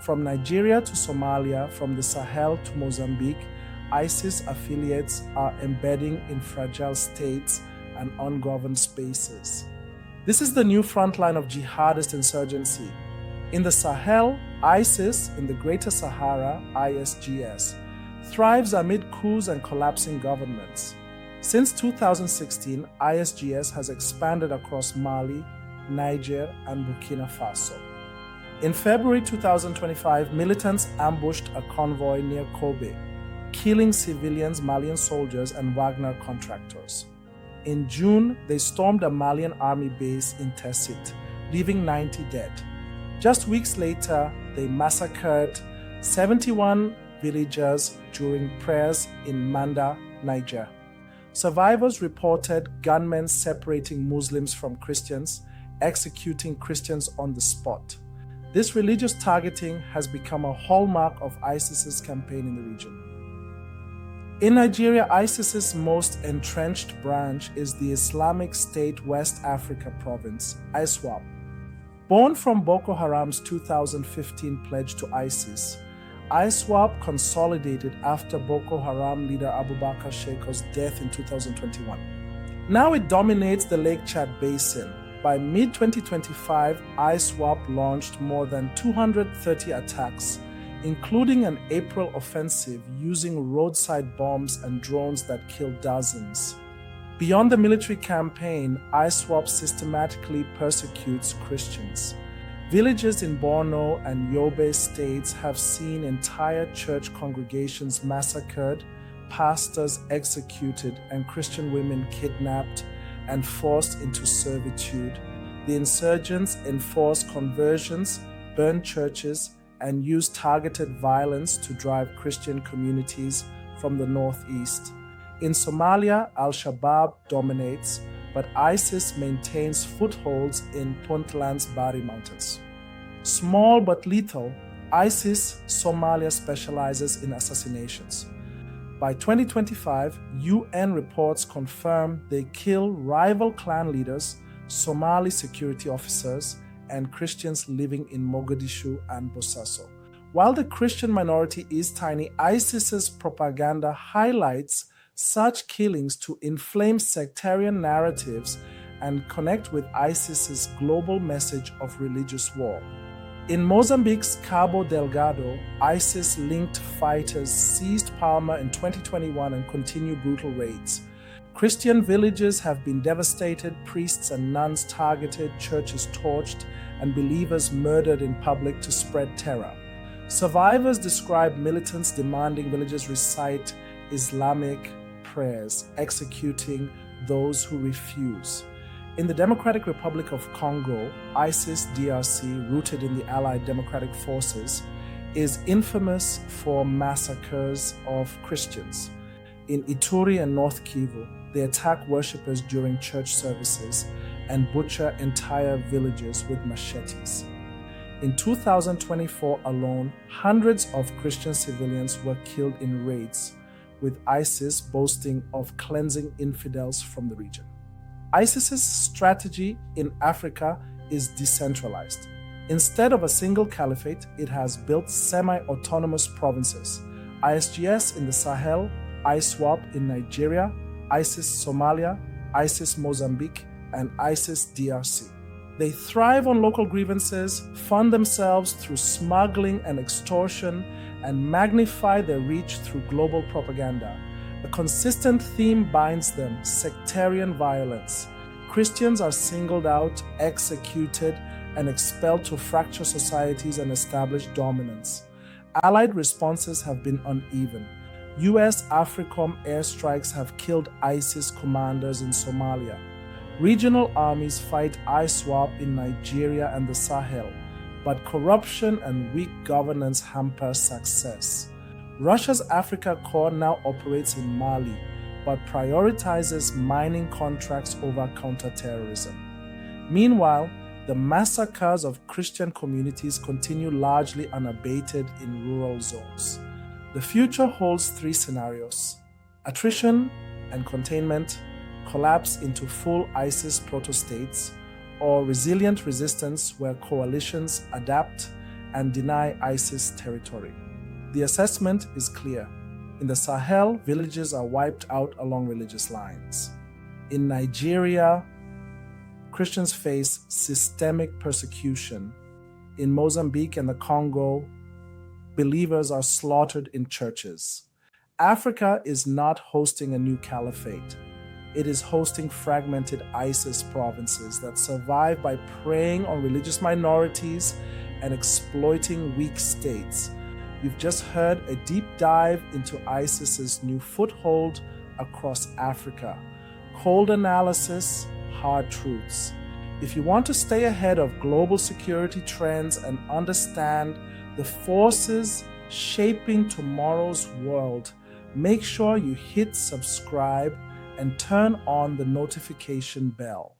From Nigeria to Somalia, from the Sahel to Mozambique, ISIS affiliates are embedding in fragile states and ungoverned spaces. This is the new frontline of jihadist insurgency. In the Sahel, ISIS, in the Greater Sahara, ISGS, thrives amid coups and collapsing governments. Since 2016, ISGS has expanded across Mali, Niger, and Burkina Faso. In February 2025, militants ambushed a convoy near Kobe, killing civilians, Malian soldiers, and Wagner contractors. In June, they stormed a Malian army base in Tessit, leaving 90 dead. Just weeks later, they massacred 71 villagers during prayers in Manda, Niger. Survivors reported gunmen separating Muslims from Christians, executing Christians on the spot. This religious targeting has become a hallmark of ISIS's campaign in the region. In Nigeria, ISIS's most entrenched branch is the Islamic State West Africa province, ISWAP. Born from Boko Haram's 2015 pledge to ISIS, ISWAP consolidated after Boko Haram leader Abubakar Sheiko's death in 2021. Now it dominates the Lake Chad Basin. By mid-2025, ISWAP launched more than 230 attacks, including an April offensive using roadside bombs and drones that killed dozens. Beyond the military campaign, ISWAP systematically persecutes Christians. Villages in Borno and Yobe states have seen entire church congregations massacred, pastors executed, and Christian women kidnapped and forced into servitude. The insurgents enforce conversions, burn churches, and use targeted violence to drive Christian communities from the northeast. In Somalia, Al-Shabaab dominates, but ISIS maintains footholds in Puntland's Bari Mountains. Small but lethal, ISIS Somalia specializes in assassinations. By 2025, UN reports confirm they kill rival clan leaders, Somali security officers, and Christians living in Mogadishu and Bosaso. While the Christian minority is tiny, ISIS's propaganda highlights such killings to inflame sectarian narratives and connect with ISIS's global message of religious war. In Mozambique's Cabo Delgado, ISIS-linked fighters seized Palma in 2021 and continue brutal raids. Christian villages have been devastated, priests and nuns targeted, churches torched, and believers murdered in public to spread terror. Survivors describe militants demanding villagers recite Islamic prayers, executing those who refuse. In the Democratic Republic of Congo, ISIS DRC, rooted in the Allied Democratic Forces, is infamous for massacres of Christians. In Ituri and North Kivu, they attack worshippers during church services and butcher entire villages with machetes. In 2024 alone, hundreds of Christian civilians were killed in raids, with ISIS boasting of cleansing infidels from the region. ISIS's strategy in Africa is decentralized. Instead of a single caliphate, it has built semi-autonomous provinces: ISGS in the Sahel, ISWAP in Nigeria, ISIS Somalia, ISIS Mozambique, and ISIS DRC. They thrive on local grievances, fund themselves through smuggling and extortion, and magnify their reach through global propaganda. A consistent theme binds them: sectarian violence. Christians are singled out, executed, and expelled to fracture societies and establish dominance. Allied responses have been uneven. US AFRICOM airstrikes have killed ISIS commanders in Somalia. Regional armies fight ISWAP in Nigeria and the Sahel, but corruption and weak governance hamper success. Russia's Africa Corps now operates in Mali, but prioritizes mining contracts over counterterrorism. Meanwhile, the massacres of Christian communities continue largely unabated in rural zones. The future holds three scenarios: attrition and containment, collapse into full ISIS proto-states, or resilient resistance where coalitions adapt and deny ISIS territory. The assessment is clear. In the Sahel, villages are wiped out along religious lines. In Nigeria, Christians face systemic persecution. In Mozambique and the Congo, believers are slaughtered in churches. Africa is not hosting a new caliphate. It is hosting fragmented ISIS provinces that survive by preying on religious minorities and exploiting weak states. You've just heard a deep dive into ISIS's new foothold across Africa. Cold analysis, hard truths. If you want to stay ahead of global security trends and understand the forces shaping tomorrow's world, make sure you hit subscribe and turn on the notification bell.